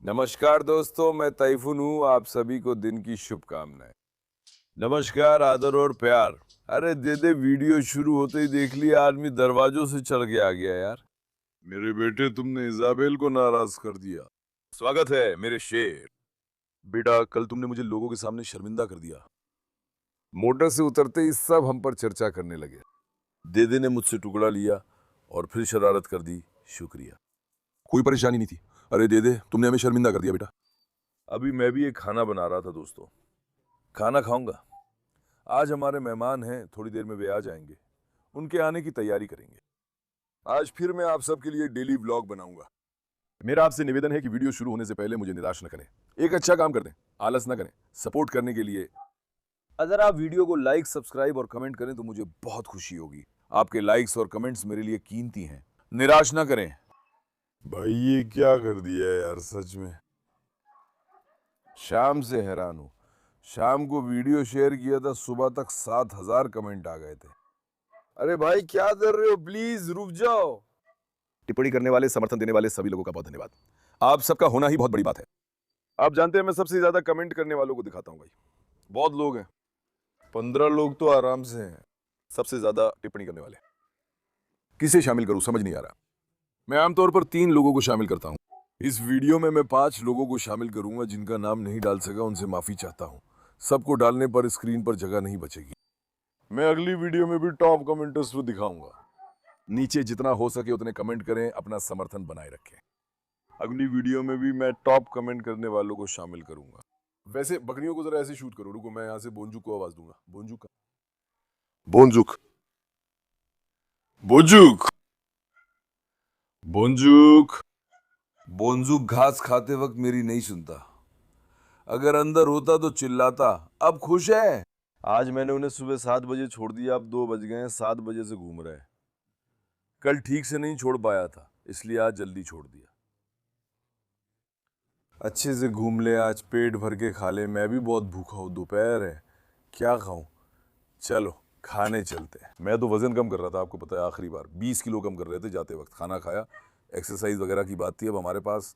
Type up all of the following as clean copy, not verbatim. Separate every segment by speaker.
Speaker 1: नमस्कार दोस्तों, मैं तैफून हूँ। आप सभी को दिन की शुभकामनाएं। नमस्कार, आदर और प्यार। अरे दे वीडियो शुरू होते ही देख लिया आदमी दरवाजों से चढ़ के आ गया यार। मेरे बेटे, तुमने इजाबेल को नाराज कर दिया। स्वागत है मेरे शेर। बेटा, कल तुमने मुझे लोगों के सामने शर्मिंदा कर दिया। मोटर से उतरते ही सब हम पर चर्चा करने लगे। देदे ने मुझसे टुकड़ा लिया और फिर शरारत कर दी। शुक्रिया। कोई परेशानी नहीं थी। अरे देदे, तुमने हमें शर्मिंदा कर दिया बेटा। अभी मैं भी एक खाना बना रहा था दोस्तों। खाना खाऊंगा। आज हमारे मेहमान हैं, थोड़ी देर में वे आ जाएंगे। उनके आने की तैयारी करेंगे। आज फिर मैं आप सबके लिए डेली व्लॉग बनाऊंगा। मेरा आपसे निवेदन है कि वीडियो शुरू होने से पहले मुझे निराश न करें। एक अच्छा काम कर दें, आलस न करें। सपोर्ट करने के लिए अगर आप वीडियो को लाइक, सब्सक्राइब और कमेंट करें तो मुझे बहुत खुशी होगी। आपके लाइक्स और कमेंट्स मेरे लिए कीमती हैं। निराश ना करें। भाई ये क्या कर दिया यार, सच में शाम से हैरान हूं। शाम को वीडियो शेयर किया था, सुबह तक 7,000 कमेंट आ गए थे। अरे भाई क्या कर रहे हो, प्लीज रुक जाओ। टिप्पणी करने वाले, समर्थन देने वाले सभी लोगों का बहुत धन्यवाद। आप सबका होना ही बहुत बड़ी बात है। आप जानते हैं मैं सबसे ज्यादा कमेंट करने वालों को दिखाता हूं भाई। बहुत लोग हैं, 15 लोग तो आराम से हैं। सबसे ज्यादा टिप्पणी करने वाले किसे शामिल करूं समझ नहीं आ रहा। मैं आमतौर पर 3 लोगों को शामिल करता हूं। इस वीडियो में मैं 5 लोगों को शामिल करूंगा। जिनका नाम नहीं डाल सका उनसे माफी चाहता हूं। सबको डालने पर स्क्रीन पर जगह नहीं बचेगी। मैं अगली वीडियो में भी टॉप कमेंटर्स को दिखाऊंगा। नीचे जितना हो सके उतने कमेंट करें, अपना समर्थन बनाए रखें। अगली वीडियो में भी मैं टॉप कमेंट करने वालों को शामिल करूंगा। वैसे बकरियों को जरा ऐसे शूट करो। रुको, मैं यहाँ से बोंजुक को आवाज दूंगा। बोंजुक का बोंजुक बोंजुक बोंजुक। बोंजुक घास खाते वक्त मेरी नहीं सुनता। अगर अंदर होता तो चिल्लाता। अब खुश है। आज मैंने उन्हें सुबह 7 बजे छोड़ दिया। अब 2 बज गए हैं, 7 बजे से घूम रहे हैं। कल ठीक से नहीं छोड़ पाया था, इसलिए आज जल्दी छोड़ दिया। अच्छे से घूम ले, आज पेट भर के खा ले। मैं भी बहुत भूखा हूँ, दोपहर है, क्या खाऊं। चलो खाने चलते हैं। मैं तो वजन कम कर रहा था, आपको पता है। आखिरी बार 20 किलो कम कर रहे थे जाते वक्त। खाना खाया, एक्सरसाइज वगैरह की बात थी। अब हमारे पास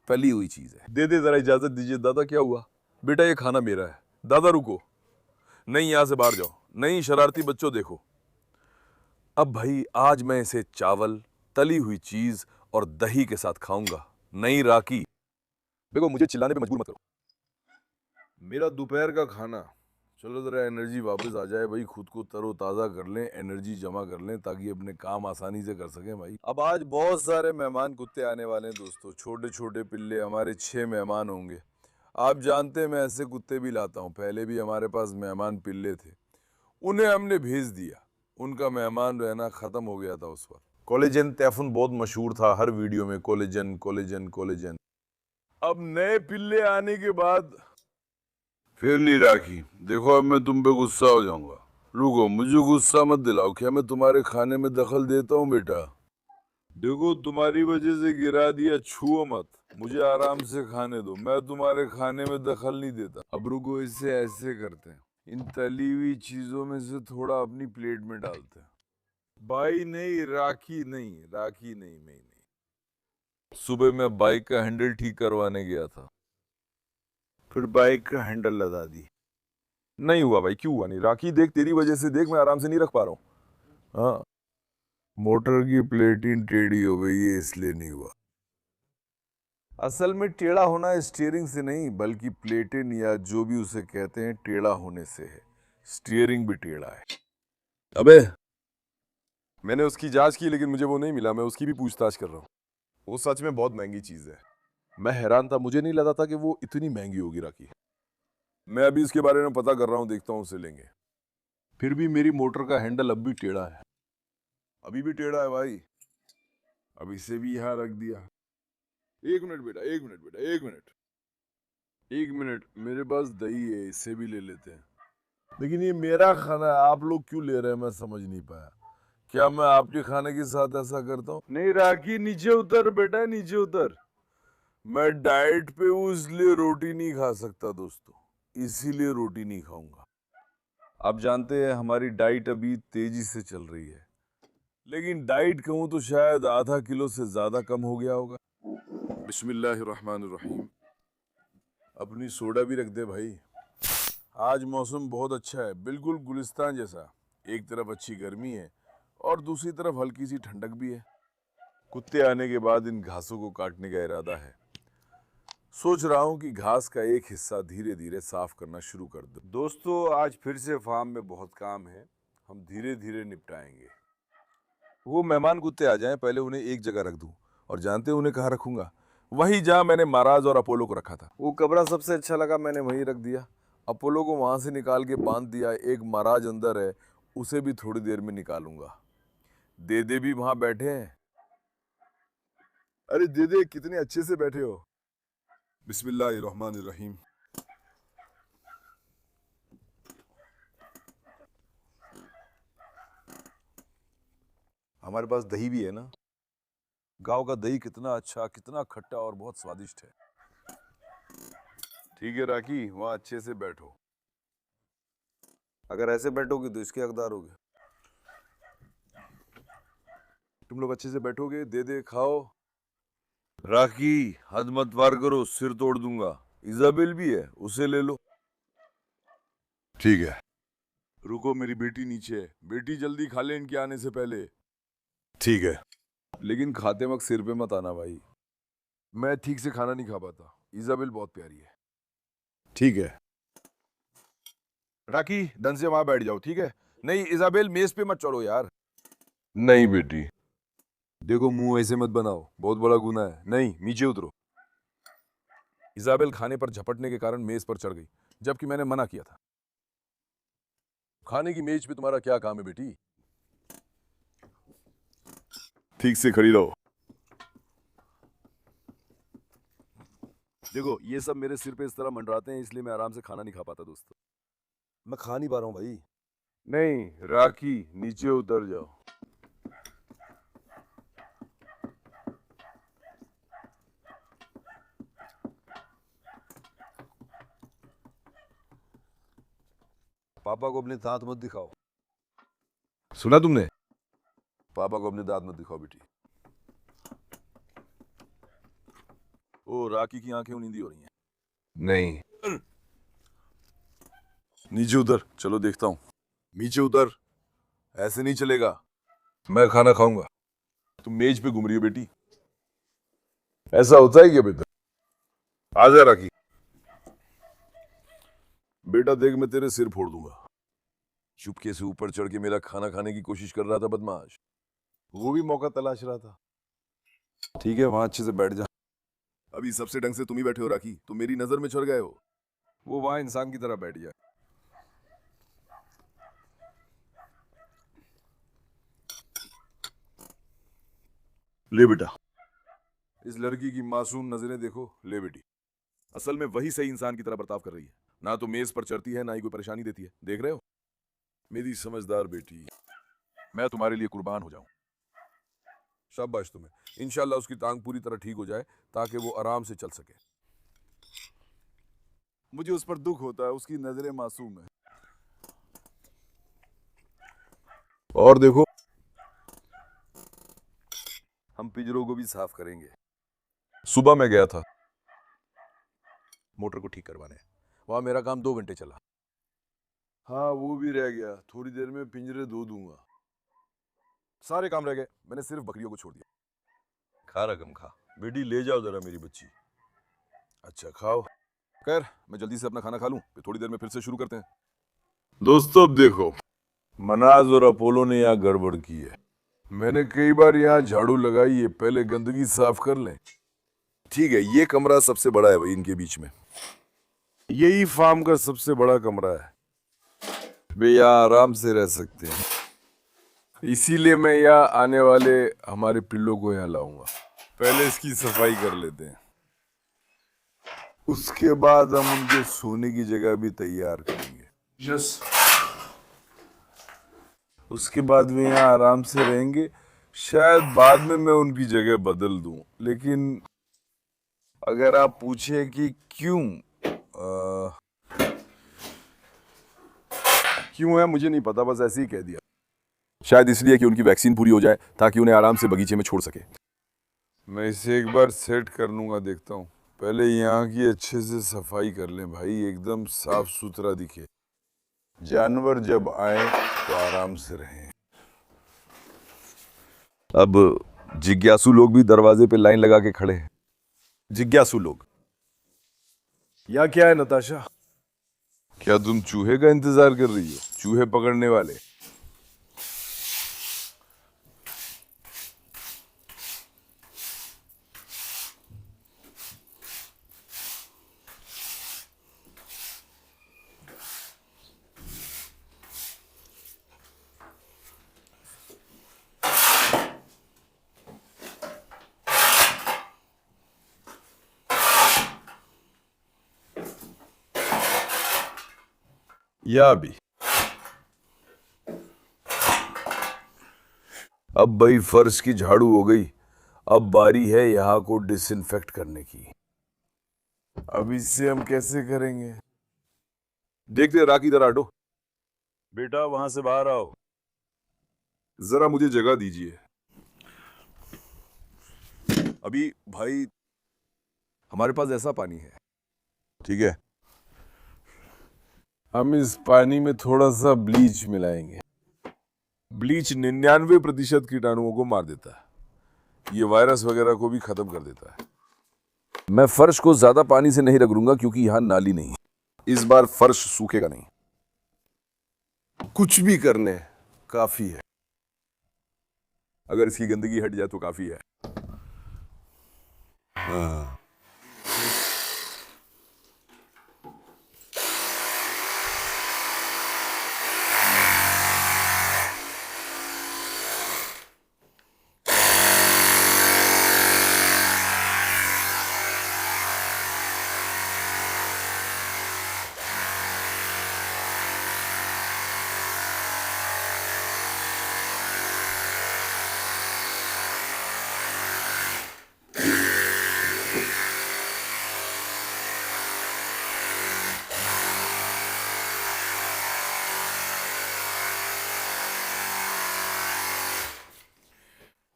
Speaker 1: पली हुई चीज है। दे जरा इजाजत दीजिए। दादा क्या हुआ? बेटा ये खाना मेरा है। दादा रुको, नहीं यहां से बाहर जाओ। नहीं शरारती बच्चों देखो। अब भाई आज मैं इसे चावल, तली हुई चीज और दही के साथ खाऊंगा। नहीं राकी। देखो मुझे चिल्लाने पे मजबूर मत करो। मेरा दोपहर का खाना। चलो जरा एनर्जी वापस आ जाए भाई। खुद को तरोताजा कर लें, एनर्जी जमा कर लें ताकि अपने काम आसानी से कर सकें भाई। अब आज बहुत सारे मेहमान कुत्ते आने वाले हैं दोस्तों। छोटे छोटे पिल्ले। हमारे 6 मेहमान होंगे। आप जानते हैं मैं ऐसे कुत्ते भी लाता हूँ। पहले भी हमारे पास मेहमान पिल्ले थे, उन्हें हमने भेज दिया। उनका मेहमान रहना खत्म हो गया था उस वक्त। कोलेजन तैफून बहुत मशहूर था, हर वीडियो में कोलेजन कोलेजन कोलेजन। अब नए पिल्ले आने के बाद फिर नहीं राखी। देखो अब मैं तुम पे गुस्सा हो जाऊंगा। रुको, मुझे गुस्सा मत दिलाओ। क्या मैं तुम्हारे खाने में दखल देता हूँ बेटा? देखो तुम्हारी वजह से गिरा दिया, छुओ मत। मुझे आराम से खाने दो, मैं तुम्हारे खाने में दखल नहीं देता। अब रुको, इसे ऐसे करते हैं। इन तली हुई चीजों में से थोड़ा अपनी प्लेट में डालते हैं। भाई नहीं, राखी नहीं, राखी नहीं, मैं नहीं। सुबह मैं बाइक का हैंडल ठीक करवाने गया था, फिर बाइक का हैंडल लगा दी। नहीं हुआ भाई। क्यों हुआ नहीं? राखी देख, तेरी वजह से देख मैं आराम से नहीं रख पा रहा हूँ। हाँ, मोटर की प्लेटिंग टेढ़ी हो गई है, इसलिए नहीं हुआ। असल में टेढ़ा होना स्टीयरिंग से नहीं, बल्कि प्लेटिन या जो भी उसे कहते हैं टेढ़ा होने से है। स्टीयरिंग भी टेढ़ा है। अबे मैंने उसकी जांच की लेकिन मुझे वो नहीं मिला। मैं उसकी भी पूछताछ कर रहा हूँ। वो सच में बहुत महंगी चीज है। मैं हैरान था, मुझे नहीं लगा था कि वो इतनी महंगी होगी राखी। मैं अभी इसके बारे में पता कर रहा हूँ, देखता हूँ उसे लेंगे। फिर भी मेरी मोटर का हैंडल अब भी टेढ़ा है। अभी भी टेढ़ा है भाई। अब इसे भी यहाँ रख दिया। 1 मिनट बेटा, 1 मिनट बेटा, 1 मिनट, 1 मिनट। मेरे पास दही है, इसे भी ले लेते हैं। लेकिन ये मेरा खाना है, आप लोग क्यों ले रहे हैं मैं समझ नहीं पाया। क्या मैं आपके खाने के साथ ऐसा करता हूँ? नहीं राखी, नीचे उतर बेटा, नीचे उतर। मैं डाइट पे हूँ इसलिए रोटी नहीं खा सकता दोस्तों, इसीलिए रोटी नहीं खाऊंगा। आप जानते हैं हमारी डाइट अभी तेजी से चल रही है, लेकिन डाइट कहूँ तो शायद आधा किलो से ज्यादा कम हो गया होगा। बिस्मिल्लाहिर्रहमानिर्रहीम। अपनी सोडा भी रख दे भाई। आज मौसम बहुत अच्छा है, बिल्कुल गुलिस्तान जैसा। एक तरफ अच्छी गर्मी है और दूसरी तरफ हल्की सी ठंडक भी है। कुत्ते आने के बाद इन घासों को काटने का इरादा है। सोच रहा हूँ कि घास का एक हिस्सा धीरे धीरे साफ करना शुरू कर दूं। दोस्तों, आज फिर से फार्म में बहुत काम है, हम धीरे धीरे निपटाएंगे। वो मेहमान कुत्ते आ जाएं, पहले उन्हें एक जगह रख दूं। और जानते हैं उन्हें कहाँ रखूंगा? वहीं जहाँ मैंने महाराज और अपोलो को रखा था। वो कमरा सबसे अच्छा लगा, मैंने वहीं रख दिया। अपोलो को वहां से निकाल के बांध दिया। एक महाराज अंदर है, उसे भी थोड़ी देर में निकालूंगा। देदे भी वहां बैठे हैं। अरे देदे, कितने अच्छे से बैठे हो। बिस्मिल्लाहिर्रहमानिर्रहीम। हमारे पास दही भी है ना। गांव का दही कितना अच्छा, कितना खट्टा और बहुत स्वादिष्ट है। ठीक है राकी, वहां अच्छे से बैठो। अगर ऐसे बैठोगे तो इसके हकदार होगे। तुम लोग अच्छे से बैठोगे, दे दे खाओ। राकी, हद मत वार करो, सिर तोड़ दूंगा। इजाबेल भी है, उसे ले लो। ठीक है। रुको, मेरी बेटी नीचे है। बेटी जल्दी खा ले इनके आने से पहले। ठीक है, लेकिन खाते वक्त सिर पे मत आना भाई। मैं ठीक से खाना नहीं खा पाता। इजाबेल बहुत प्यारी है। ठीक है। राकी, ढंग से वहां बैठ जाओ, ठीक है? नहीं इजाबेल, मेज पे मत चढ़ो यार। नहीं बेटी। देखो, मुंह ऐसे मत बनाओ, बहुत बड़ा गुनाह है। नहीं, नीचे उतरो। इजाबेल खाने पर झपटने के कारण मेज पर चढ़ गई, जबकि मैंने मना किया था। खाने की मेज पे तुम्हारा क्या काम है बेटी? ठीक से खड़ी रहो। देखो, ये सब मेरे सिर पे इस तरह मंडराते हैं, इसलिए मैं आराम से खाना नहीं खा पाता दोस्तों। मैं खा नहीं पा रहा हूं भाई। नहीं राखी, नीचे उतर जाओ। पापा को अपने दांत मत दिखाओ। सुना तुमने? पापा को अपने दांत मत दिखाओ बेटी। ओ, राखी की आंखें नींदी हो रही हैं। नहीं। नीचे उतर, चलो देखता हूं। नीचे उतर, ऐसे नहीं चलेगा। मैं खाना खाऊंगा। तुम मेज पे घूम रही हो बेटी। ऐसा होता है क्या बेटा? आजा राखी। बेटा देख, मैं तेरे सिर फोड़ दूंगा। चुपके से ऊपर चढ़ के मेरा खाना खाने की कोशिश कर रहा था बदमाश। वो भी मौका तलाश रहा था। ठीक है, वहां अच्छे से बैठ जा। अभी सबसे ढंग से तुम ही बैठे हो राखी, तुम मेरी नजर में चढ़ गए हो। वो वहां इंसान की तरह बैठ जाए। ले बेटा, इस लड़की की मासूम नजरें देखो। ले बेटी, असल में वही सही इंसान की तरह बर्ताव कर रही है। ना तो मेज पर चढ़ती है, ना ही कोई परेशानी देती है। देख रहे हो? मेरी समझदार बेटी। मैं तुम्हारे लिए कुर्बान हो जाऊं। शाबाश तुम्हें। इंशाल्लाह उसकी टांग पूरी तरह ठीक हो जाए, ताकि वो आराम से चल सके। मुझे उस पर दुख होता है, उसकी नजरें मासूम है। और देखो, हम पिंजरों को भी साफ करेंगे। सुबह मैं गया था मोटर को ठीक करवाने। वहां मेरा काम 2 घंटे चला। हाँ, वो भी रह गया। थोड़ी देर में पिंजरे धो दूंगा। सारे काम रह गए, मैंने सिर्फ बकरियों को छोड़ दिया। खा रकम खा बेटी, ले जाओ जरा मेरी बच्ची। अच्छा खाओ। खैर, मैं जल्दी से अपना खाना खा लूं, फिर थोड़ी देर में फिर से शुरू करते हैं। दोस्तों अब देखो, मनाज और अपोलो ने यहाँ गड़बड़ की है। मैंने कई बार यहाँ झाड़ू लगाई है, पहले गंदगी साफ कर लें। ठीक है, ये कमरा सबसे बड़ा है भाई इनके बीच में। यही फार्म का सबसे बड़ा कमरा है। वे यहाँ आराम से रह सकते हैं, इसीलिए मैं यहाँ आने वाले हमारे पिल्लों को यहाँ लाऊंगा। पहले इसकी सफाई कर लेते हैं, उसके बाद हम उनके सोने की जगह भी तैयार करेंगे। यस, उसके बाद वे यहाँ आराम से रहेंगे। शायद बाद में मैं उनकी जगह बदल दूं, लेकिन अगर आप पूछे कि क्यों क्यों है, मुझे नहीं पता, बस ऐसे ही कह दिया। शायद इसलिए कि उनकी वैक्सीन पूरी हो जाए, ताकि उन्हें आराम से बगीचे में छोड़ सके। मैं इसे एक बार सेट कर लूंगा, देखता हूँ। पहले यहाँ की अच्छे से सफाई कर लें भाई, एकदम साफ सुथरा दिखे। जानवर जब आए तो आराम से रहें। अब जिज्ञासु लोग भी दरवाजे पे लाइन लगा के खड़े हैं। जिज्ञासु लोग, यहाँ क्या है नताशा? क्या तुम चूहे का इंतजार कर रही हो? चूहे पकड़ने वाले? या भी अब भाई फर्श की झाड़ू हो गई, अब बारी है यहाँ को डिसइंफेक्ट करने की। अब इससे हम कैसे करेंगे? देखते राकी, इधर हटो। बेटा वहां से बाहर आओ, जरा मुझे जगह दीजिए। अभी भाई हमारे पास ऐसा पानी है, ठीक है? हम इस पानी में थोड़ा सा ब्लीच मिलाएंगे। ब्लीच 99% कीटाणुओं को मार देता है, ये वायरस वगैरह को भी खत्म कर देता है। मैं फर्श को ज्यादा पानी से नहीं रगड़ूंगा क्योंकि यहां नाली नहीं है। इस बार फर्श सूखेगा नहीं। कुछ भी करने काफी है, अगर इसकी गंदगी हट जाए तो काफी है। हाँ।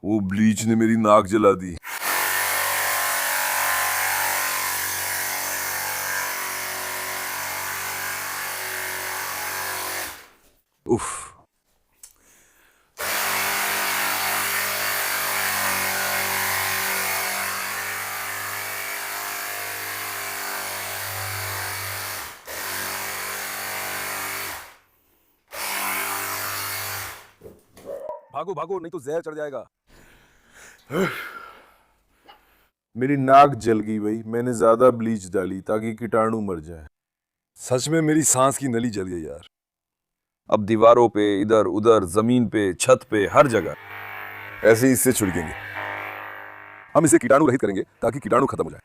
Speaker 1: वो ब्लीच ने मेरी नाक जला दी। उफ। भागो भागो, नहीं तो जहर चढ़ जाएगा। मेरी नाक जल गई भाई, मैंने ज्यादा ब्लीच डाली ताकि कीटाणु मर जाए। सच में मेरी सांस की नली जल गई यार। अब दीवारों पे, इधर उधर, जमीन पे, छत पे, हर जगह ऐसे ही इससे छिड़केंगे। हम इसे कीटाणु रहित करेंगे ताकि कीटाणु खत्म हो जाए।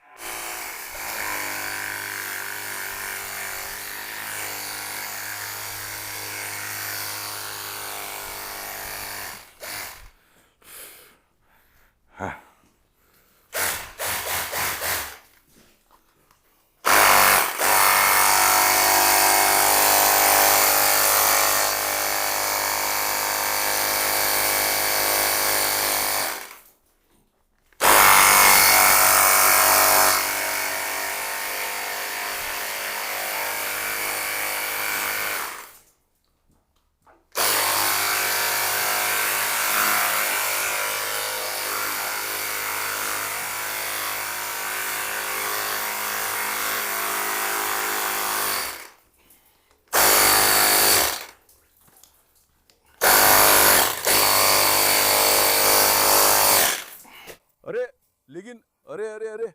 Speaker 1: अरे लेकिन, अरे अरे अरे,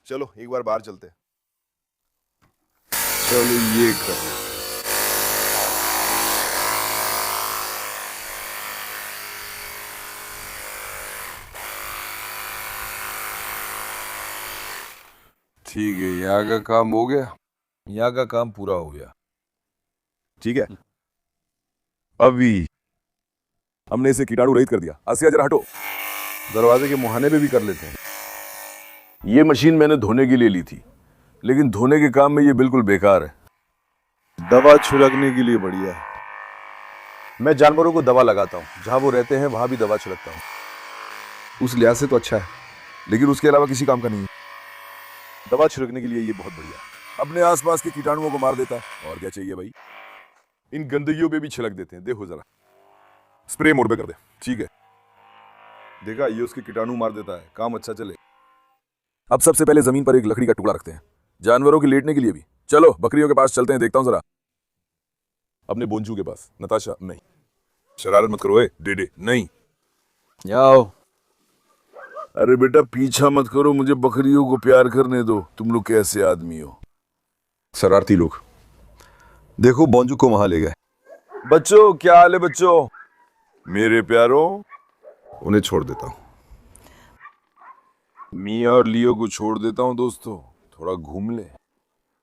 Speaker 1: चलो एक बार बाहर चलते हैं। चलो ये कर। ठीक है, यहाँ का काम हो गया, यहाँ का काम पूरा हो गया। ठीक है, अभी हमने इसे कीटाणु रहित कर दिया। आसिया जरा हटो, दरवाजे के मुहाने पे भी कर लेते हैं। ये मशीन मैंने धोने के लिए ली थी, लेकिन धोने के काम में ये बिल्कुल बेकार है। दवा छिड़कने के लिए बढ़िया है। मैं जानवरों को दवा लगाता हूँ, जहाँ वो रहते हैं वहाँ भी दवा छिड़कता हूँ। उस लिहाज से तो अच्छा है, लेकिन उसके अलावा किसी काम का नहीं है। दवा छिड़कने के लिए ये बहुत बढ़िया है, अपने आसपास के कीटाणुओं को मार देता है। और क्या चाहिए भाई, इन गंदगियों पे भी छिड़क देते हैं। देखो जरा, स्प्रे मोड पे कर दे, ठीक है। देखा, ये उसके कीटाणु मार देता है, काम अच्छा चले। अब सबसे पहले जमीन पर एक लकड़ी का टुकड़ा रखते हैं, जानवरों के लेटने के लिए भी। चलो बकरियों के पास चलते हैं, देखता हूं जरा। अपने बोंजू के पास। नताशा, नहीं, शरारत मत करो। डेडे, नहीं, जाओ। अरे बेटा पीछा मत करो, मुझे बकरियों को प्यार करने दो। तुम लोग कैसे आदमी हो, शरारती लोग। देखो बोंजू को वहां ले गए। बच्चों, क्या हाल है बच्चों? मेरे प्यारों, उन्हें छोड़ देता हूं। मिया और लियो को छोड़ देता हूं दोस्तों, थोड़ा घूम ले।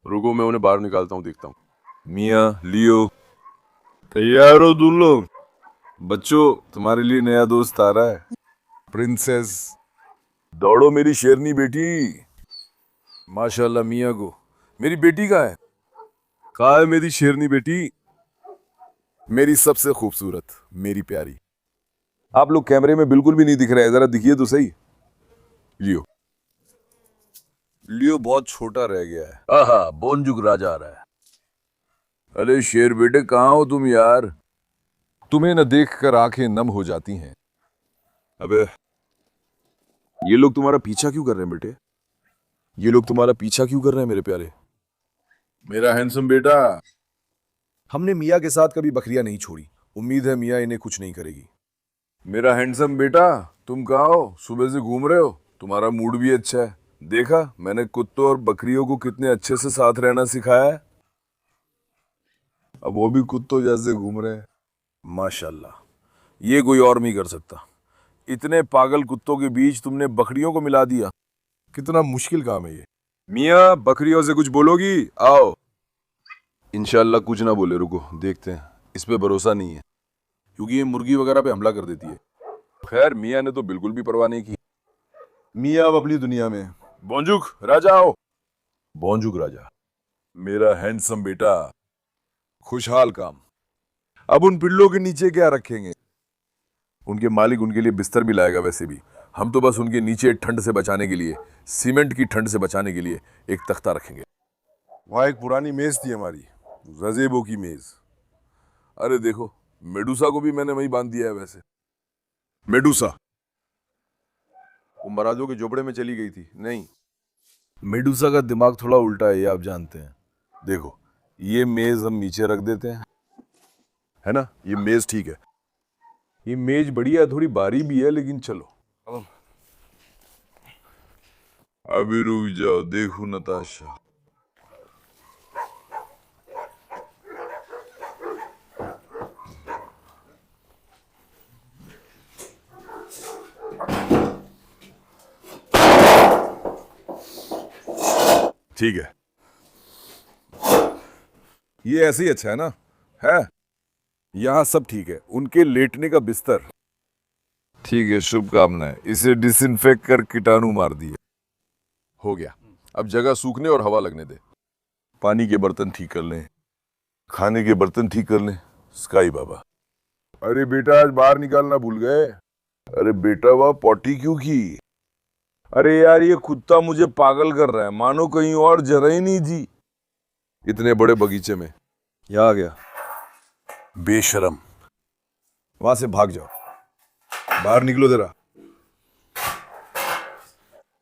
Speaker 1: रुको, मैं उन्हें बाहर निकालता हूं, देखता हूं। मिया, लियो, तैयार हो तुम लोग? बच्चों, तुम्हारे लिए नया दोस्त आ रहा है, प्रिंसेस। दौड़ो मेरी शेरनी बेटी। माशाल्लाह मिया को। मेरी बेटी कहाँ है मेरी शेरनी बेटी? मेरी सबसे खूबसूरत, मेरी प्यारी। आप लोग कैमरे में बिल्कुल भी नहीं दिख रहे हैं, जरा दिखिए तो सही। लियो, लियो बहुत छोटा रह गया है। आहा, बोंजुक राजा आ रहा है। अरे शेर बेटे, कहाँ हो तुम यार? तुम्हें न देखकर आंखें नम हो जाती हैं। अबे, ये लोग तुम्हारा पीछा क्यों कर रहे हैं बेटे? ये लोग तुम्हारा पीछा क्यों कर रहे हैं मेरे प्यारे? मेरा हैंडसम बेटा। हमने मिया के साथ कभी बकरियां नहीं छोड़ी, उम्मीद है मिया इन्हें कुछ नहीं करेगी। मेरा हैंडसम बेटा, तुम कहाँ हो? सुबह से घूम रहे हो, तुम्हारा मूड भी अच्छा है। देखा मैंने कुत्तों और बकरियों को कितने अच्छे से साथ रहना सिखाया है। अब वो भी कुत्तों जैसे घूम रहे हैं। माशाल्लाह, ये कोई और नहीं कर सकता। इतने पागल कुत्तों के बीच तुमने बकरियों को मिला दिया, कितना मुश्किल काम है ये। मिया, बकरियों से कुछ बोलोगी? आओ। इंशाल्लाह कुछ ना बोले, रुको देखते हैं। इस पे भरोसा नहीं है, क्योंकि ये मुर्गी वगैरह पे हमला कर देती है। खैर मिया ने तो बिल्कुल भी परवाह नहीं की। मिया अब अपनी दुनिया में। बोंजुक राजा आओ। बोंजुक राजा, मेरा हैंडसम बेटा। खुशहाल काम। अब उन पिल्लों के नीचे क्या रखेंगे? उनके मालिक उनके लिए बिस्तर भी लाएगा। वैसे भी हम तो बस उनके नीचे ठंड से बचाने के लिए, सीमेंट की ठंड से बचाने के लिए एक तख्ता रखेंगे। वहां एक पुरानी मेज थी हमारी, गज़ेबो की मेज। अरे देखो, मेडूसा को भी मैंने वहीं बांध दिया है। वैसे मेडूसा वो मराजों के झोपड़े में चली गई थी। नहीं, मेडूसा का दिमाग थोड़ा उल्टा है, ये आप जानते हैं। देखो, ये मेज हम नीचे रख देते हैं, है ना? ये मेज ठीक है, ये मेज बढ़िया है, थोड़ी भारी भी है, लेकिन चलो। अभी रुक जाओ, देखो नताशा। ठीक है, ये ऐसे ही अच्छा है ना? है, यहां सब ठीक है। उनके लेटने का बिस्तर ठीक है, शुभकामनाएं। इसे डिसइंफेक्ट कर कीटाणु मार दिए। हो गया, अब जगह सूखने और हवा लगने दे। पानी के बर्तन ठीक कर लें, खाने के बर्तन ठीक कर लें। स्काई बाबा, अरे बेटा आज बाहर निकालना भूल गए। अरे बेटा वह पॉटी क्यों की? अरे यार ये कुत्ता मुझे पागल कर रहा है, मानो कहीं और जरा ही नहीं थी। इतने बड़े बगीचे में यहाँ आ गया, बेशरम। वहां से भाग जाओ, बाहर निकलो जरा।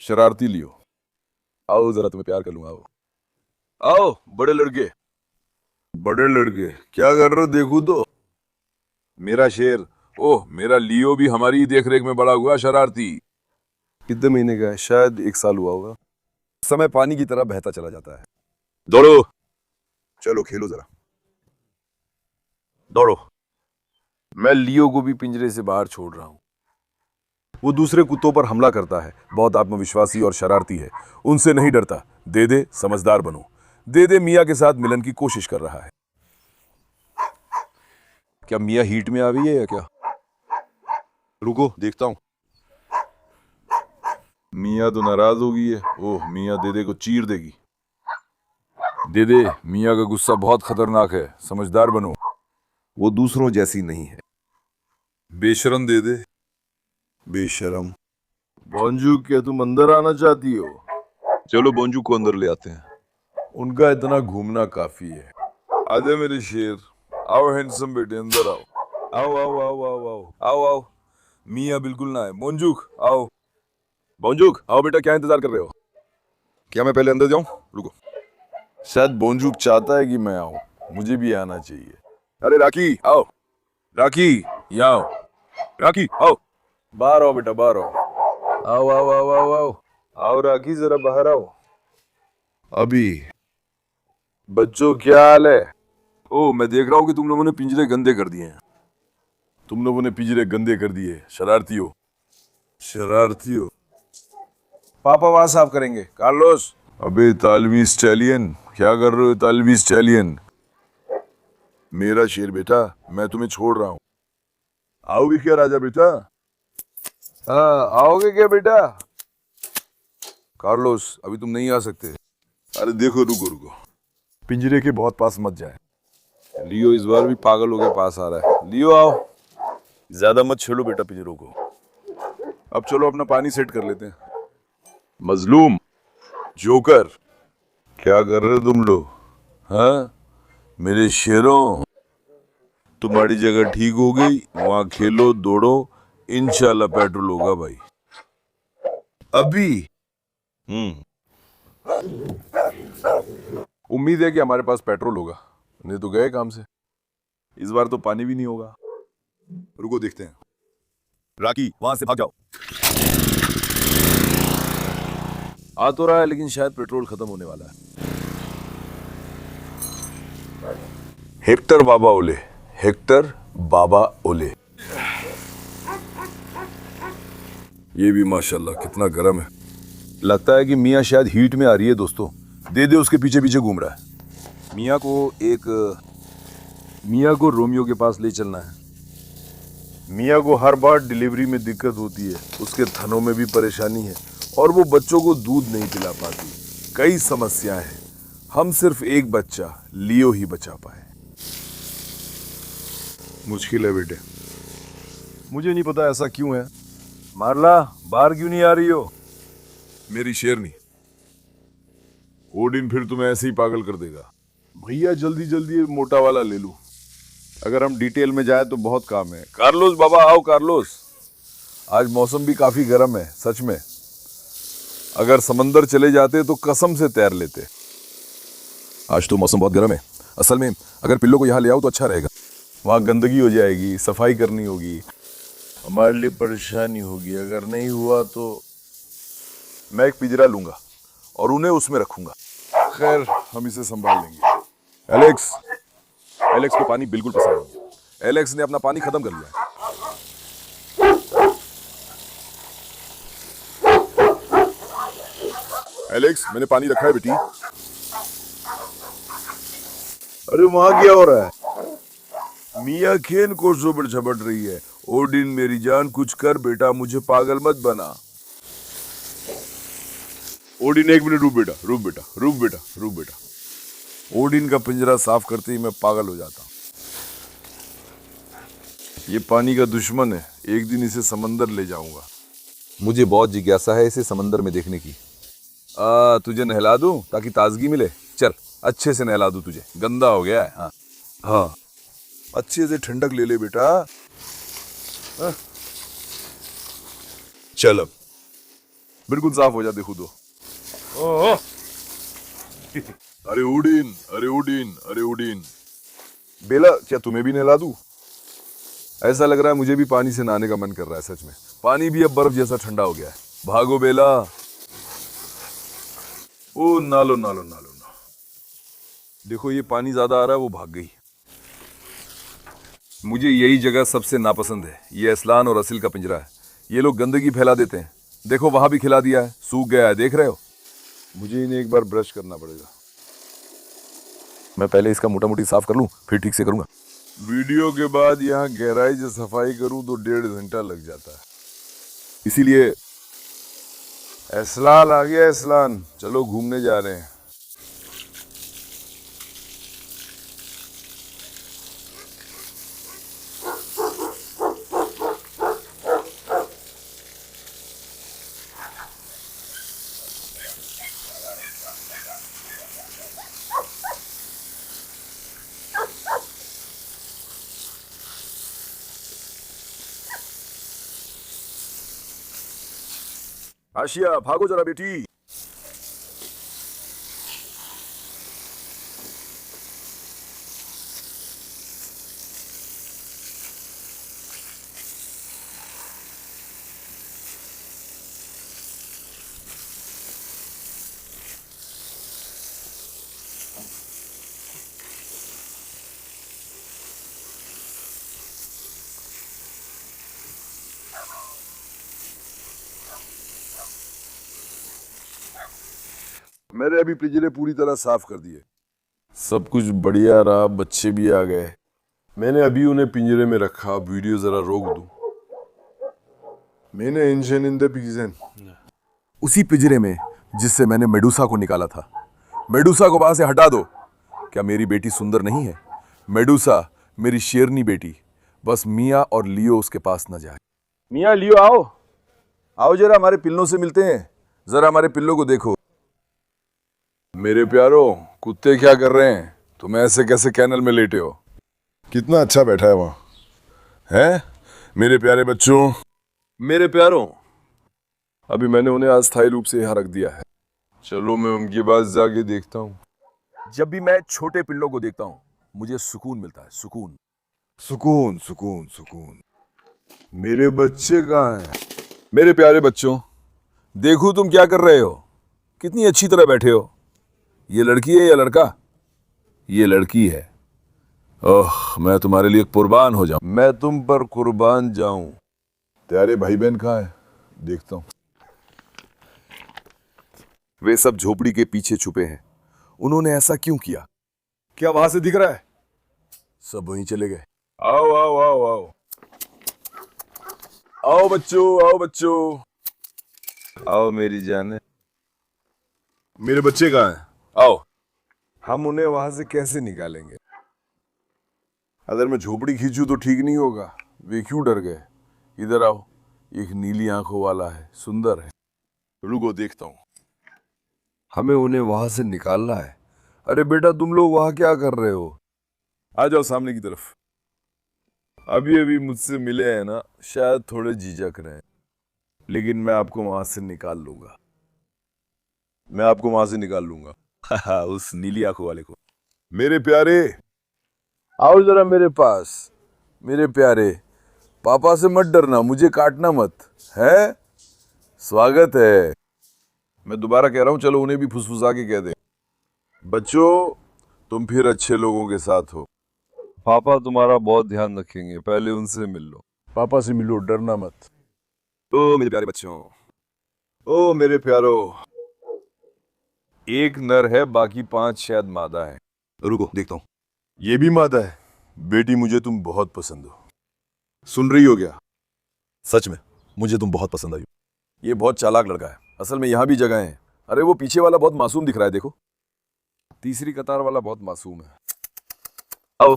Speaker 1: शरारती लियो, आओ जरा, तुम्हें प्यार कर लूंगा। आओ आओ बड़े लड़के। बड़े लड़के क्या कर रहे हो? देखो तो मेरा शेर। ओह, मेरा लियो भी हमारी देखरेख में बड़ा हुआ। शरारती कितने महीने का है? शायद 1 साल हुआ होगा। समय पानी की तरह बहता चला जाता है। दौड़ो, चलो खेलो जरा, दौड़ो। मैं लियो को भी पिंजरे से बाहर छोड़ रहा हूं। वो दूसरे कुत्तों पर हमला करता है, बहुत आत्मविश्वासी और शरारती है, उनसे नहीं डरता। दे दे, समझदार बनो। दे दे मिया के साथ मिलन की कोशिश कर रहा है। क्या मिया हीट में आ गई है या क्या? रुको देखता हूं। मिया तो नाराज हो गई है। ओह, मिया दे दे को चीर देगी। दे दे, मिया का गुस्सा बहुत खतरनाक है, समझदार बनो। वो दूसरों जैसी नहीं है। बेशरम दे दे। बेशरम।
Speaker 2: बोंजू, क्या तुम अंदर आना चाहती हो?
Speaker 1: चलो बोंजू को अंदर ले आते हैं। उनका इतना घूमना काफी है। आजा मेरे शेर, आओ हैंडसम बेटे, अंदर आओ। आओ आओ आओ आओ आओ आओ आओ। मियाँ बिल्कुल ना है। बोंजुक आओ। बोंजुक आओ बेटा, क्या इंतजार कर रहे हो? क्या मैं पहले अंदर जाऊं? रुको। शायद बोंजुक चाहता है कि मैं आऊं। मुझे भी आना चाहिए। अरे राखी आओ। राखी यहाँ आओ। राखी आओ। बाहर आओ बेटा, बाहर आओ। आओ आओ आओ आओ आओ आओ राखी, जरा बाहर आओ। अभी बच्चों क्या हाल है? ओ, मैं देख रहा हूँ कि तुम लोगों ने पिंजरे गंदे कर दिए हैं। तुम लोगों ने पिंजरे गंदे कर दिए, शरारती हो। शरारती हो। पापा वहां साफ करेंगे। कार्लोस। अबे तालवी स्टैलियन, क्या कर रहे हो तालवी स्टैलियन? मेरा शेर बेटा, मैं तुम्हें छोड़ रहा हूँ। आओगे क्या राजा बेटा? हाँ, आओगे क्या बेटा? कार्लोस, अभी तुम नहीं आ सकते। अरे देखो, रुको रुको, पिंजरे के बहुत पास मत जाए। लियो इस बार भी पागल हो के पास आ रहा है। लियो आओ। ज्यादा मत छेड़ो बेटा पिंजरों को। अब चलो अपना पानी सेट कर लेते हैं। मजलूम, जोकर, क्या कर रहे हो तुम लोग? हाँ मेरे शेरों, तुम्हारी जगह ठीक हो गई, वहां खेलो दौड़ो, इंशाल्लाह पेट्रोल होगा भाई। अभी उम्मीद है कि हमारे पास पेट्रोल होगा, नहीं तो गए काम से। इस बार तो पानी भी नहीं होगा। रुको देखते हैं। राकी, वहां से भाग जाओ। आ तो रहा है, लेकिन शायद पेट्रोल खत्म होने वाला है। हेक्टर बाबा ओले, हेक्टर बाबा ओले। ये भी माशाल्लाह कितना गर्म है। लगता है कि मियाँ शायद हीट में आ रही है दोस्तों। दे दे, उसके पीछे पीछे घूम रहा है। मियाँ को रोमियो के पास ले चलना है। मियाँ को हर बार डिलीवरी में दिक्कत होती है, उसके थनों में भी परेशानी है और वो बच्चों को दूध नहीं पिला पाती। कई समस्याएं हैं। हम सिर्फ एक बच्चा लियो ही बचा पाए। मुश्किल है बेटे। मुझे नहीं पता ऐसा क्यों है। मारला, बाहर क्यों नहीं आ रही हो? मेरी शेरनी, ओडिन फिर तुम्हें ऐसे ही पागल कर देगा। भैया जल्दी जल्दी मोटा वाला ले लूं। अगर हम डिटेल में जाए तो बहुत काम है। कार्लोस बाबा आओ। कार्लोस, आज मौसम भी काफी गर्म है सच में। अगर समंदर चले जाते तो कसम से तैर लेते। आज तो मौसम बहुत गर्म है। असल में अगर पिल्लो को यहाँ ले आओ तो अच्छा रहेगा। वहां गंदगी हो जाएगी, सफाई करनी होगी, हमारे लिए परेशानी होगी। अगर नहीं हुआ तो मैं एक पिंजरा लूंगा और उन्हें उसमें रखूंगा। खैर, हम इसे संभाल लेंगे। एलेक्स, एलेक्स को पानी बिल्कुल पसंद नहीं है। एलेक्स ने अपना पानी खत्म कर लिया है। एलेक्स, मैंने पानी रखा है बेटी। अरे वहां क्या हो रहा है? मियाँ खेन को जोबड़ झपट रही है। ओडिन मेरी जान, कुछ कर बेटा, मुझे पागल मत बना। ओडिन, एक मिनट रुक बेटा, रुक बेटा, रुक बेटा, रुक बेटा। ओडिन का पिंजरा साफ करते ही मैं पागल हो जाता हूं। ये पानी का दुश्मन है। एक दिन इसे समंदर ले जाऊंगा। मुझे बहुत जिज्ञासा है इसे समंदर में देखने की। तुझे नहला दूं ताकि ताजगी मिले? चल, अच्छे से नहला दूं तुझे, गंदा हो गया है। हाँ हाँ, अच्छे से ठंडक ले ले बेटा। हाँ? चल अब बिल्कुल साफ हो जा, देखो तो। अरे उडीन, अरे उडीन, अरे उडीन। बेला, क्या तुम्हें भी नहला दूं? ऐसा लग रहा है मुझे भी पानी से नहाने का मन कर रहा है सच में। पानी भी अब बर्फ जैसा ठंडा हो गया है। भागो बेला। ओ नालो नालो नालो ना। देखो ये पानी ज्यादा आ रहा है, वो भाग गई। मुझे यही जगह सबसे नापसंद है। ये असलान और असिल का पिंजरा है। ये लोग गंदगी फैला देते हैं। देखो वहां भी खिला दिया है, सूख गया है, देख रहे हो? मुझे इन्हें एक बार ब्रश करना पड़ेगा। मैं पहले इसका मोटा मोटी साफ कर लूं, फिर ठीक से करूंगा। वीडियो के बाद यहाँ गहराई से सफाई करूं तो 1.5 घंटा लग जाता है। इसीलिए असलान आ गया। असलान, चलो घूमने जा रहे हैं। आशिया भागो जरा बेटी। मैंने अभी पिंजरे पूरी तरह साफ कर दिए, सब कुछ बढ़िया रहा, बच्चे भी आ गए। मैंने अभी उन्हें पिंजरे में रखा, वीडियो जरा रोक दूं। मैंने इंजन इन द पिजन, उसी पिंजरे में जिससे मैंने मेडूसा को निकाला था। मेडूसा को वहां से हटा दो। क्या मेरी बेटी सुंदर नहीं है? मेडूसा मेरी शेरनी बेटी, बस मिया और लियो उसके पास न जाए। मिया, लियो आओ, आओ जरा हमारे पिल्लों से मिलते हैं। जरा हमारे पिल्लों को देखो। मेरे प्यारो, कुत्ते क्या कर रहे हैं? तुम ऐसे कैसे कैनल में लेटे हो? कितना अच्छा बैठा है वहां, है मेरे प्यारे बच्चों। मेरे प्यारों, अभी मैंने उन्हें अस्थायी रूप से यहाँ रख दिया है। चलो मैं उनके पास जाके देखता हूँ। जब भी मैं छोटे पिल्लों को देखता हूँ मुझे सुकून मिलता है, सुकून सुकून सुकून सुकून। मेरे बच्चे कहाँ हैं? मेरे प्यारे बच्चों, देखो तुम क्या कर रहे हो, कितनी अच्छी तरह बैठे हो। ये लड़की है या लड़का? ये लड़की है। ओह, मैं तुम्हारे लिए कुर्बान हो जाऊं। मैं तुम पर कुर्बान जाऊं। तेरे भाई बहन कहाँ है? देखता हूं। वे सब झोपड़ी के पीछे छुपे हैं। उन्होंने ऐसा क्यों किया? क्या वहां से दिख रहा है? सब वहीं चले गए। आओ आओ आओ आओ, आओ बच्चों, आओ बच्चों, आओ मेरी जाने। मेरे बच्चे कहाँ हैं? आओ। हम उन्हें वहां से कैसे निकालेंगे? अगर मैं झोपड़ी खींचूं तो ठीक नहीं होगा। वे क्यों डर गए? इधर आओ, एक नीली आंखों वाला है, सुंदर है। रुको देखता हूं। हमें उन्हें वहां से निकालना है। अरे बेटा, तुम लोग वहां क्या कर रहे हो? आ जाओ सामने की तरफ। अभी अभी मुझसे मिले हैं ना, शायद थोड़े झिझक रहे हैं, लेकिन मैं आपको वहां से निकाल लूंगा। मैं आपको वहां से निकाल लूंगा। उस नीली आंखों वाले को। मेरे प्यारे, आओ जरा मेरे पास। मेरे प्यारे, पापा से मत डरना, मुझे काटना मत, है? स्वागत है। मैं दोबारा कह रहा हूं, चलो उन्हें भी फुसफुसा के कह दे। बच्चों, तुम फिर अच्छे लोगों के साथ हो। पापा तुम्हारा बहुत ध्यान रखेंगे, पहले उनसे मिल लो। पापा से मिलो, डरना मत। ओ मेरे प्यारे बच्चों, ओ मेरे प्यारो, एक नर है, बाकी 5 शायद मादा है। रुको देखता हूं। ये भी मादा है। बेटी, मुझे तुम बहुत पसंद हो। सुन रही हो क्या? सच में मुझे तुम बहुत पसंद आई। ये बहुत चालाक लड़का है। असल में यहां भी जगह है। अरे वो पीछे वाला बहुत मासूम दिख रहा है, देखो। तीसरी कतार वाला बहुत मासूम है। आओ।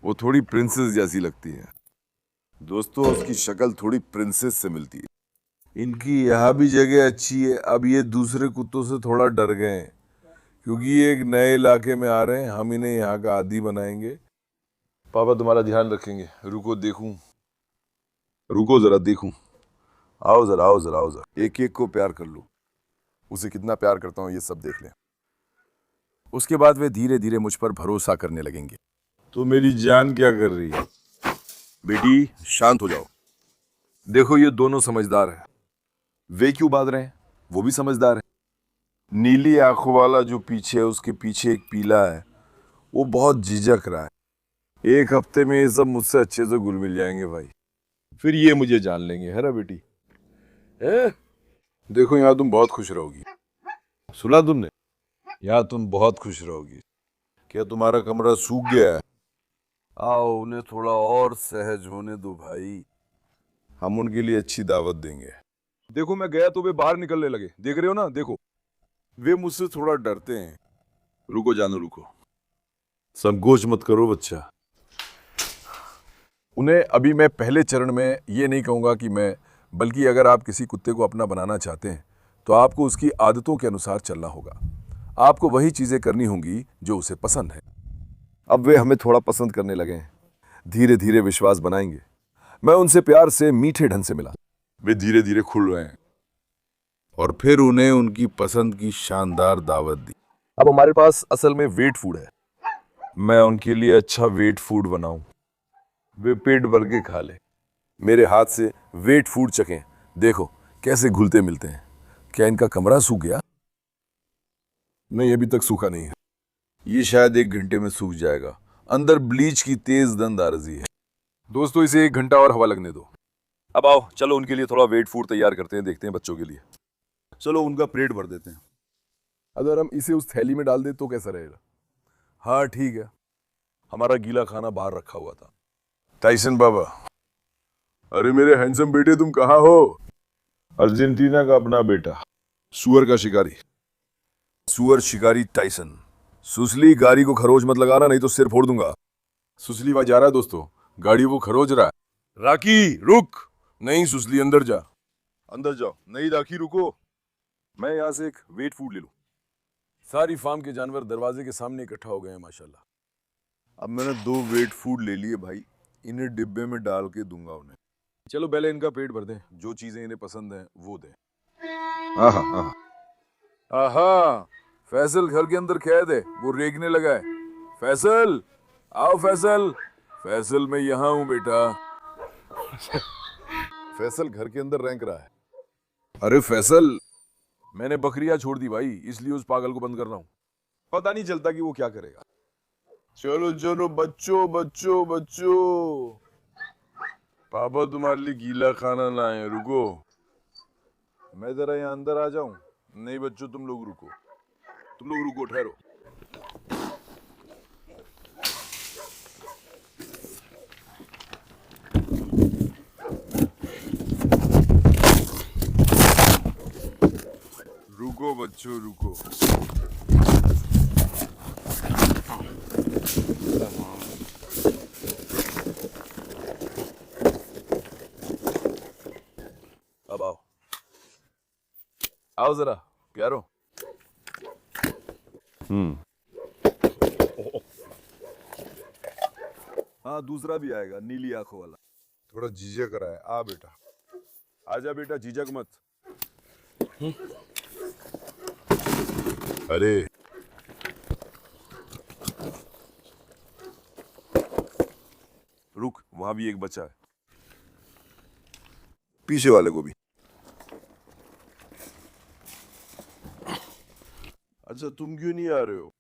Speaker 1: वो थोड़ी प्रिंसेस जैसी लगती है। दोस्तों, उसकी शक्ल थोड़ी प्रिंसेस से मिलती है। इनकी यहाँ भी जगह अच्छी है। अब ये दूसरे कुत्तों से थोड़ा डर गए हैं, क्योंकि ये एक नए इलाके में आ रहे हैं। हम इन्हें यहाँ का आदी बनाएंगे। पापा तुम्हारा ध्यान रखेंगे। रुको देखूं, रुको जरा देखूं। आओ जरा, आओ जरा, आओ जरा। एक एक को प्यार कर लो। उसे कितना प्यार करता हूँ ये सब देख लें। उसके बाद वे धीरे धीरे मुझ पर भरोसा करने लगेंगे। तो मेरी जान क्या कर रही है? बेटी, शांत हो जाओ। देखो, ये दोनों समझदार हैं। वे क्यों बात रहे हैं? वो भी समझदार है। नीली आंखों वाला जो पीछे है, उसके पीछे एक पीला है, वो बहुत झिझक रहा है। एक हफ्ते में ये सब मुझसे अच्छे से घुल मिल जाएंगे भाई। फिर ये मुझे जान लेंगे, है ना बेटी? देखो, यहाँ तुम बहुत खुश रहोगी। सुना तुमने? यहाँ तुम बहुत खुश रहोगी। क्या तुम्हारा कमरा सूख गया है? आओ, उन्हें थोड़ा और सहज होने दो भाई। हम उनके लिए अच्छी दावत देंगे। देखो, मैं गया तो वे बाहर निकलने लगे। देख रहे हो ना? देखो, वे मुझसे थोड़ा डरते हैं। रुको जानो, रुको। संकोच मत करो बच्चा। उन्हें अभी मैं पहले चरण में ये नहीं कहूँगा कि बल्कि अगर आप किसी कुत्ते को अपना बनाना चाहते हैं तो आपको उसकी आदतों के अनुसार चलना होगा। आपको वही चीज़ें करनी होंगी जो उसे पसंद है। अब वे हमें थोड़ा पसंद करने लगे हैं। धीरे धीरे विश्वास बनाएंगे। मैं उनसे प्यार से मीठे ढंग से मिला। वे धीरे धीरे खुल रहे हैं। और फिर उन्हें उनकी पसंद की शानदार दावत दी। अब हमारे पास असल में वेट फूड है। मैं उनके लिए अच्छा वेट फूड बनाऊं, वे पेट भर के खा ले, मेरे हाथ से वेट फूड चखें। देखो कैसे घुलते मिलते हैं। क्या इनका कमरा सूख गया? नहीं, अभी तक सूखा नहीं है। ये शायद 1 घंटे में सूख जाएगा। अंदर ब्लीच की तेज दंद आरजी है। दोस्तों, इसे 1 घंटा और हवा लगने दो। अब आओ चलो उनके लिए थोड़ा वेट फूड तैयार करते हैं, देखते हैं बच्चों के लिए। चलो उनका पेट भर देते हैं। अगर हम इसे उस थैली में डाल दें तो कैसा रहेगा? हाँ ठीक है। हमारा गीला खाना बाहर रखा हुआ था। टाइसन बाबा, अरे मेरे हैंडसम बेटे, तुम कहाँ हो? अर्जेंटीना का अपना बेटा, सुअर का शिकारी। सुअर शिकारी टाइसन। सुसली, गाड़ी को खरोच मत लगाना, नहीं तो सिर फोड़ दूंगा। सुसली वहां जा रहा है दोस्तों, गाड़ी वो खरोच रहा है। राकी रुक। नहीं सुसली, अंदर जा। अंदर जाओ। नहीं राकी रुको, मैं यहां से एक वेट फूड ले लूं। सारी फार्म के जानवर दरवाजे के सामने इकट्ठा हो गए हैं माशाल्लाह। अब मैंने 2 वेट फूड ले लिए भाई, इन्हें डिब्बे में डाल के दूंगा उन्हें। चलो पहले इनका पेट भर दें, जो चीजें इन्हें पसंद हैं वो दें। आहा आहा आहा, फैसल घर के अंदर कैद है, वो रेंगने लगा है। फैसल, आओ फैसल। फैसल, मैं यहाँ हूँ बेटा। फैसल घर के अंदर रेंग रहा है। अरे फैसल, मैंने बकरियां छोड़ दी भाई, इसलिए उस पागल को बंद कर रहा हूँ। पता नहीं चलता कि वो क्या करेगा। चलो चलो बच्चों बच्चों बच्चों, पापा तुम्हारे लिए गीला खाना लाए, रुको। मैं जरा यहाँ अंदर आ जाऊं? नहीं बच्चों, तुम लोग रुको, तुम लोग रुको, ठहरो। रुको बच्चों रुको। अब आओ, आओ जरा प्यारो। हाँ दूसरा भी आएगा, नीली आंखों वाला। थोड़ा झिझक रहा है। आ बेटा, आजा बेटा, झिझक मत। अरे रुक, वहां भी एक बच्चा है, पीछे वाले को भी। अच्छा तुम क्यों नहीं आ रहे हो?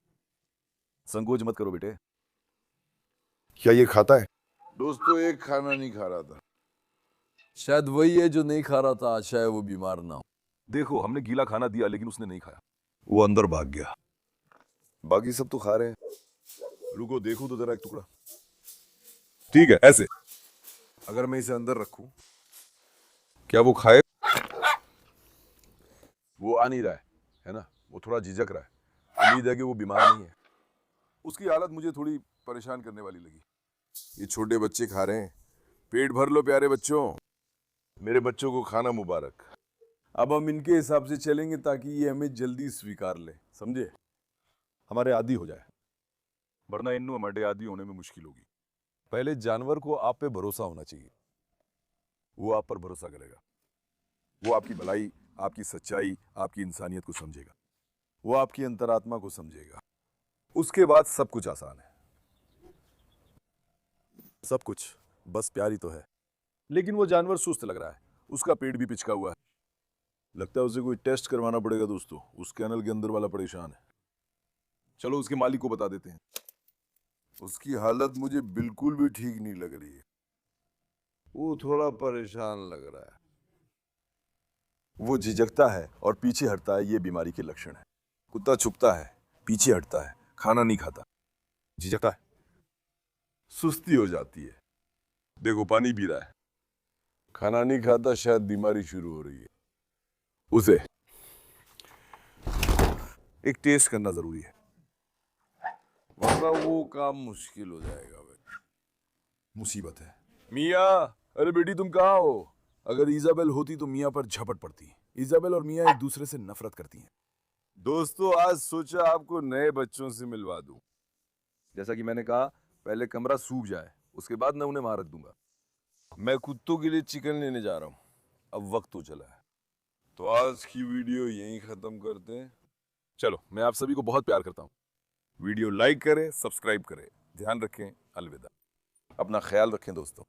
Speaker 1: संकोच मत करो बेटे। क्या ये खाता है? दोस्तों, एक खाना नहीं खा रहा था। शायद वही है जो नहीं खा रहा था, शायद वो बीमार ना हो। देखो हमने गीला खाना दिया लेकिन उसने नहीं खाया, वो अंदर भाग गया। बाकी सब तो खा रहे हैं। रुको देखो तो जरा एक टुकड़ा। ठीक है, ऐसे अगर मैं इसे अंदर रखूं, क्या वो खाए? वो आ नहीं रहा है ना? वो थोड़ा झिझक रहा है। उम्मीद है कि वो बीमार नहीं है। उसकी हालत मुझे थोड़ी परेशान करने वाली लगी। ये छोटे बच्चे खा रहे हैं, पेट भर लो प्यारे बच्चों। मेरे बच्चों को खाना मुबारक। अब हम इनके हिसाब से चलेंगे ताकि ये हमें जल्दी स्वीकार ले, समझे? हमारे आदी हो जाए, वरना इन्नू हमारे आदी होने में मुश्किल होगी। पहले जानवर को आप पे भरोसा होना चाहिए, वो आप पर भरोसा करेगा। वो आपकी भलाई, आपकी सच्चाई, आपकी इंसानियत को समझेगा। वो आपकी अंतरात्मा को समझेगा। उसके बाद सब कुछ आसान है। सब कुछ, बस प्यार ही तो है। लेकिन वो जानवर सुस्त लग रहा है, उसका पेट भी पिचका हुआ है। लगता है उसे कोई टेस्ट करवाना पड़ेगा दोस्तों, उस कैनल के अंदर वाला परेशान है। चलो उसके मालिक को बता देते हैं। उसकी हालत मुझे बिल्कुल भी ठीक नहीं लग रही है, वो थोड़ा परेशान लग रहा है। वो झिझकता है और पीछे हटता है, ये बीमारी के लक्षण है। कुत्ता छुपता है, पीछे हटता है, खाना नहीं खाता, झिझकता है, सुस्ती हो जाती है। देखो पानी पी रहा है, खाना नहीं खाता, शायद बीमारी शुरू हो रही है। उसे एक टेस्ट करना जरूरी है, वरना वो काम मुश्किल हो जाएगा। भाई मुसीबत है। मिया, अरे बेटी तुम कहाँ हो? अगर इजाबेल होती तो मिया पर झपट पड़ती। इजाबेल और मिया एक दूसरे से नफरत करती हैं। दोस्तों, आज सोचा आपको नए बच्चों से मिलवा दूं। जैसा कि मैंने कहा, पहले कमरा सूख जाए, उसके बाद मैं उन्हें वहां रख दूंगा। मैं कुत्तों के लिए चिकन लेने जा रहा हूं, अब वक्त तो चला है। तो आज की वीडियो यहीं ख़त्म करते हैं। चलो, मैं आप सभी को बहुत प्यार करता हूँ। वीडियो लाइक करें, सब्सक्राइब करें। ध्यान रखें। अलविदा। अपना ख्याल रखें दोस्तों।